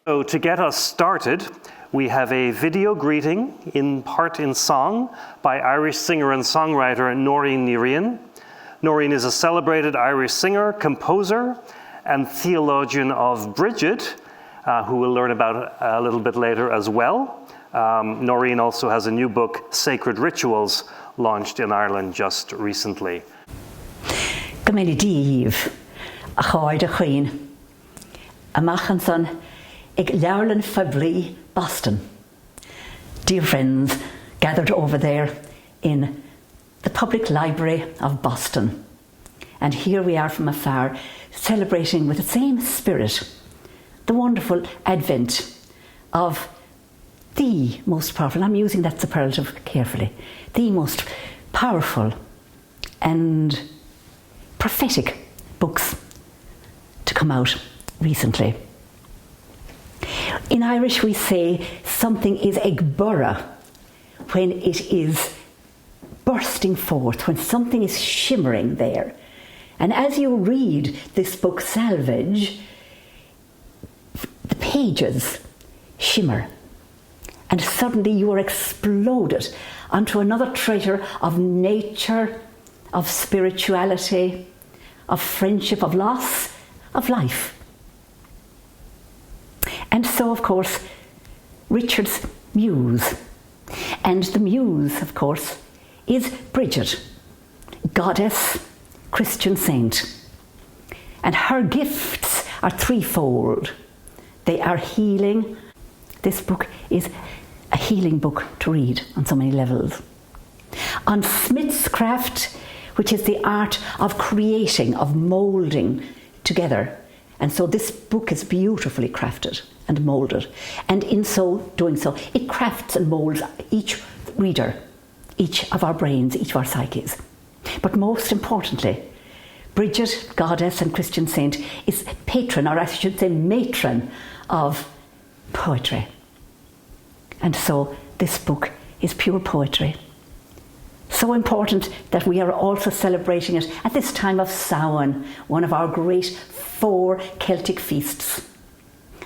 So to get us started, we have a video greeting, in part in song, by Irish singer and songwriter Noirn. Noirn is a celebrated Irish singer, composer, and theologian of Bridget, who we'll learn about a little bit later as well. Noirn also has a new book, Sacred Rituals, launched in Ireland just recently. Gymeni Dív, a cháid a chuin, a machanson, ag Learlan Fabri, Boston. Dear friends, gathered over there in the Public Library of Boston. And here we are from afar, celebrating with the same spirit the wonderful advent of the most powerful, I'm using that superlative carefully, the most powerful and prophetic books to come out recently. In Irish we say something is ag bura when it is bursting forth, when something is shimmering there. And as you read this book, Salvage, the pages shimmer, and suddenly you are exploded onto another treasure of nature, of spirituality, of friendship, of loss, of life. And so, of course, Richard's muse. And the muse, of course, is Bridget, goddess, Christian saint. And her gifts are threefold. They are healing. This book is a healing book to read on so many levels. On Smith's craft, which is the art of creating, of moulding together. And so this book is beautifully crafted and moulded. And in so doing so, it crafts and moulds each reader, each of our brains, each of our psyches. But most importantly, Bridget, goddess and Christian saint, is patron, or I should say matron, of poetry. And so this book is pure poetry. So important that we are also celebrating it at this time of Samhain, one of our great 4 Celtic feasts.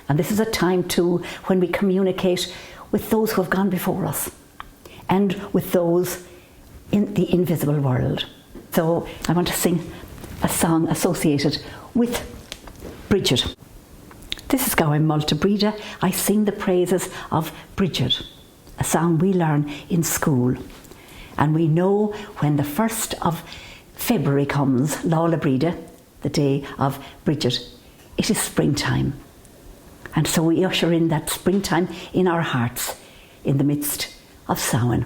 And this is a time too when we communicate with those who have gone before us and with those in the invisible world. So I want to sing a song associated with Bridget. This is Gawain Multa Brida. I sing the praises of Bridget, a song we learn in school. And we know when the 1st of February comes, Lála Brida, the day of Bridget, it is springtime. And so we usher in that springtime in our hearts in the midst of Samhain.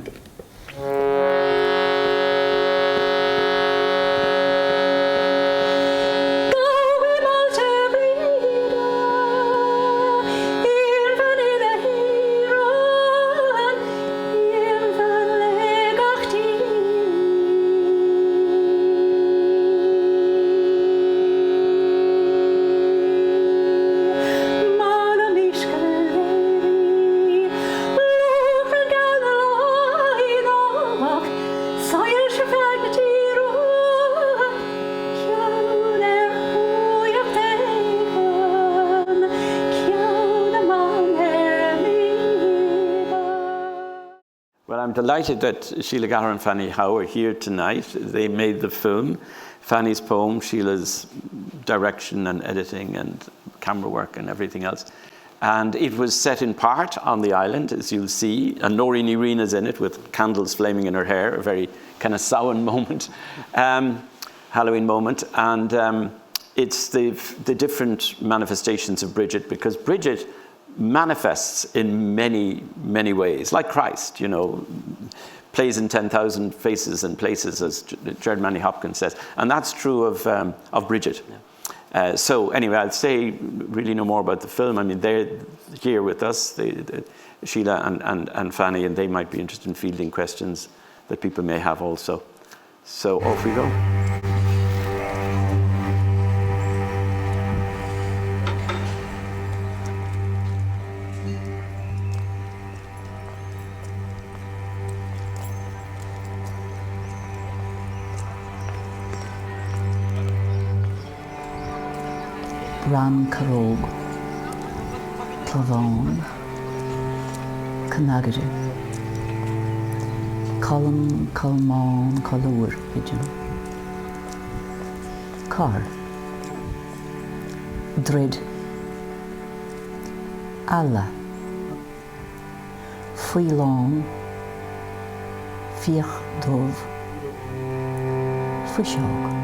I'm delighted that Sheila, Gallagher and Fanny Howe are here tonight. They made the film, Fanny's poem, Sheila's direction and editing and camera work and everything else. And it was set in part on the island, as you'll see. And Noirn is in it with candles flaming in her hair, a very kind of Samhain moment, Halloween moment. And it's the different manifestations of Bridget, because Bridget manifests in many, many ways, like Christ, you know, plays in 10,000 faces and places, as Jared Manny Hopkins says. And that's true of Bridget. Yeah. So anyway, I'll say really no more about the film. I mean, they're here with us, Sheila and Fanny, and they might be interested in fielding questions that people may have also. So off we go. Ran Carog. Clavón, Canagadu, Colum, Colmón, Colur, Pigeon, Car, Drid, Alla, Fuilón, Fiach Dov, Fuishog.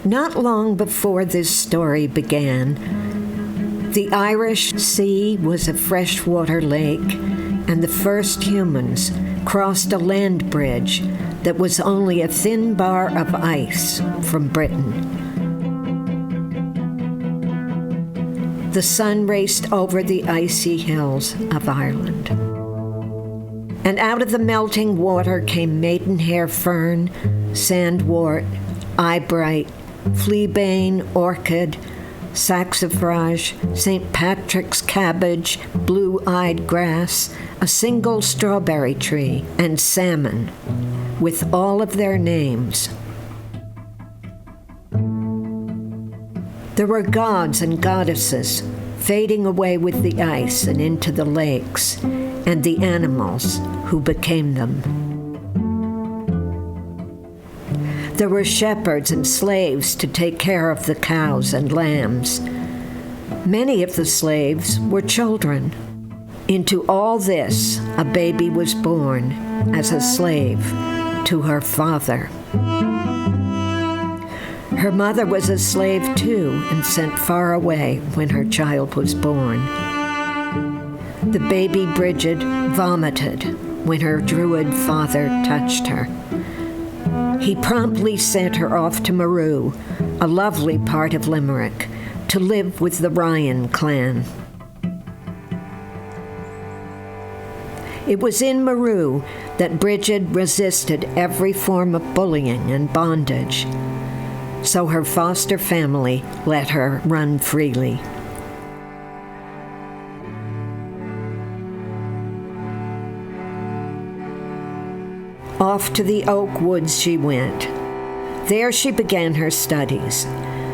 Not long before this story began, the Irish Sea was a freshwater lake, and the first humans crossed a land bridge that was only a thin bar of ice from Britain. The sun raced over the icy hills of Ireland. And out of the melting water came maidenhair fern, sandwort, eyebright, fleabane, orchid, saxifrage, St. Patrick's cabbage, blue-eyed grass, a single strawberry tree, and salmon, with all of their names. There were gods and goddesses fading away with the ice and into the lakes, and the animals who became them. There were shepherds and slaves to take care of the cows and lambs. Many of the slaves were children. Into all this, a baby was born as a slave to her father. Her mother was a slave too and sent far away when her child was born. The baby Bridget vomited when her druid father touched her. He promptly sent her off to Maru, a lovely part of Limerick, to live with the Riain clan. It was in Maru that Bridget resisted every form of bullying and bondage, so her foster family let her run freely. Off to the oak woods she went. There she began her studies.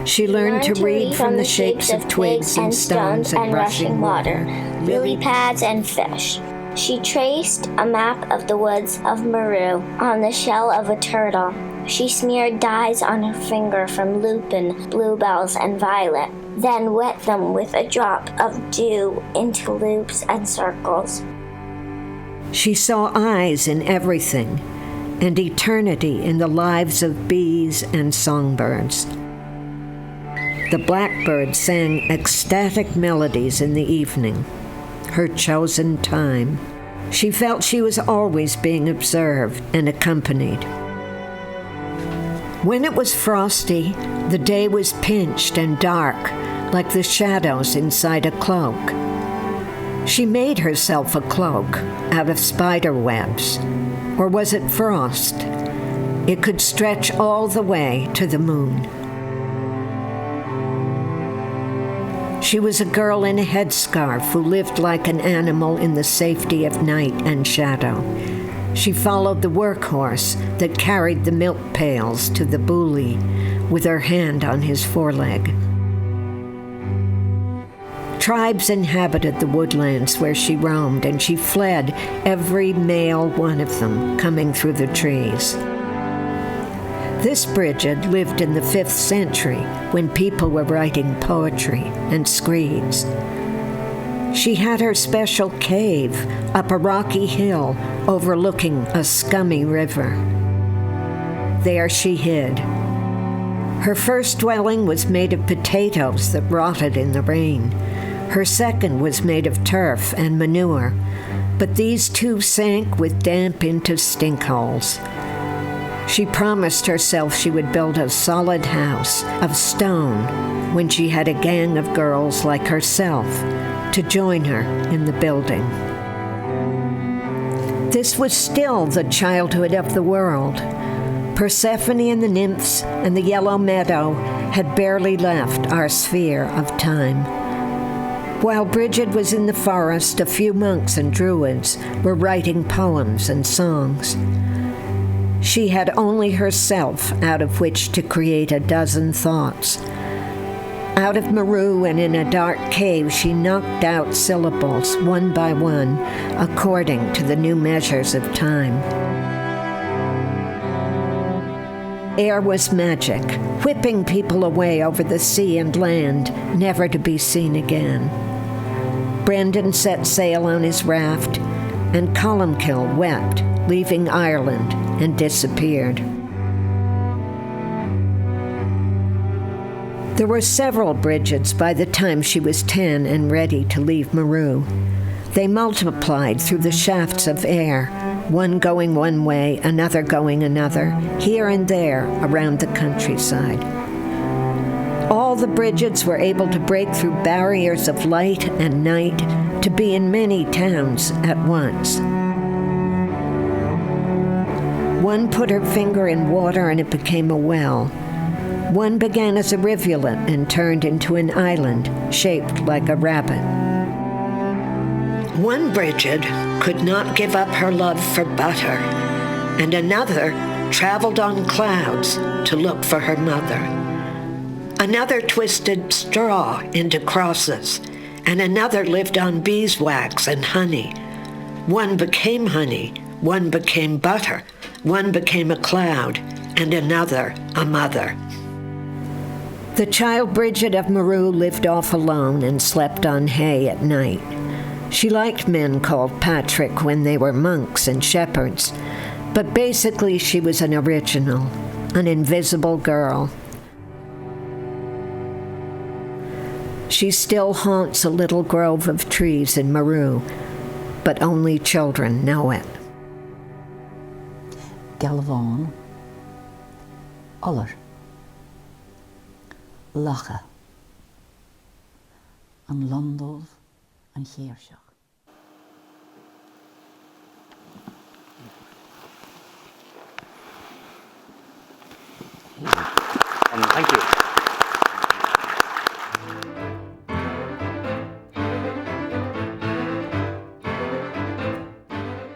She learned to read from the shapes of twigs and stones and rushing water, lily pads and fish. She traced a map of the woods of Maru on the shell of a turtle. She smeared dyes on her finger from lupin, bluebells, and violet, then wet them with a drop of dew into loops and circles. She saw eyes in everything, and eternity in the lives of bees and songbirds. The blackbird sang ecstatic melodies in the evening, her chosen time. She felt she was always being observed and accompanied. When it was frosty, the day was pinched and dark, like the shadows inside a cloak. She made herself a cloak out of spider webs. Or was it frost? It could stretch all the way to the moon. She was a girl in a headscarf who lived like an animal in the safety of night and shadow. She followed the workhorse that carried the milk pails to the booley with her hand on his foreleg. Tribes inhabited the woodlands where she roamed, and she fled every male one of them coming through the trees. This Bridget lived in the 5th century when people were writing poetry and screeds. She had her special cave up a rocky hill overlooking a scummy river. There she hid. Her first dwelling was made of potatoes that rotted in the rain. Her second was made of turf and manure, but these two sank with damp into stinkholes. She promised herself she would build a solid house of stone when she had a gang of girls like herself to join her in the building. This was still the childhood of the world, Persephone and the nymphs and the yellow meadow had barely left our sphere of time. While Bridget was in the forest, a few monks and druids were writing poems and songs. She had only herself out of which to create a dozen thoughts. Out of Meru and in a dark cave, she knocked out syllables one by one, according to the new measures of time. Air was magic, whipping people away over the sea and land, never to be seen again. Brendan set sail on his raft, and Columkill wept, leaving Ireland, and disappeared. There were several Bridgets by the time she was 10 and ready to leave Meru. They multiplied through the shafts of air, one going one way, another going another, here and there around the countryside. All the Bridgets were able to break through barriers of light and night to be in many towns at once. One put her finger in water and it became a well. One began as a rivulet and turned into an island shaped like a rabbit. One Bridget could not give up her love for butter, and another traveled on clouds to look for her mother. Another twisted straw into crosses, and another lived on beeswax and honey. One became honey, one became butter, one became a cloud, and another a mother. The child Bridget of Meru lived off alone and slept on hay at night. She liked men called Patrick when they were monks and shepherds, but basically she was an original, an invisible girl. She still haunts a little grove of trees in Meru, but only children know it. Galván, Uller, Lacha, an Londov, an Chéirseo.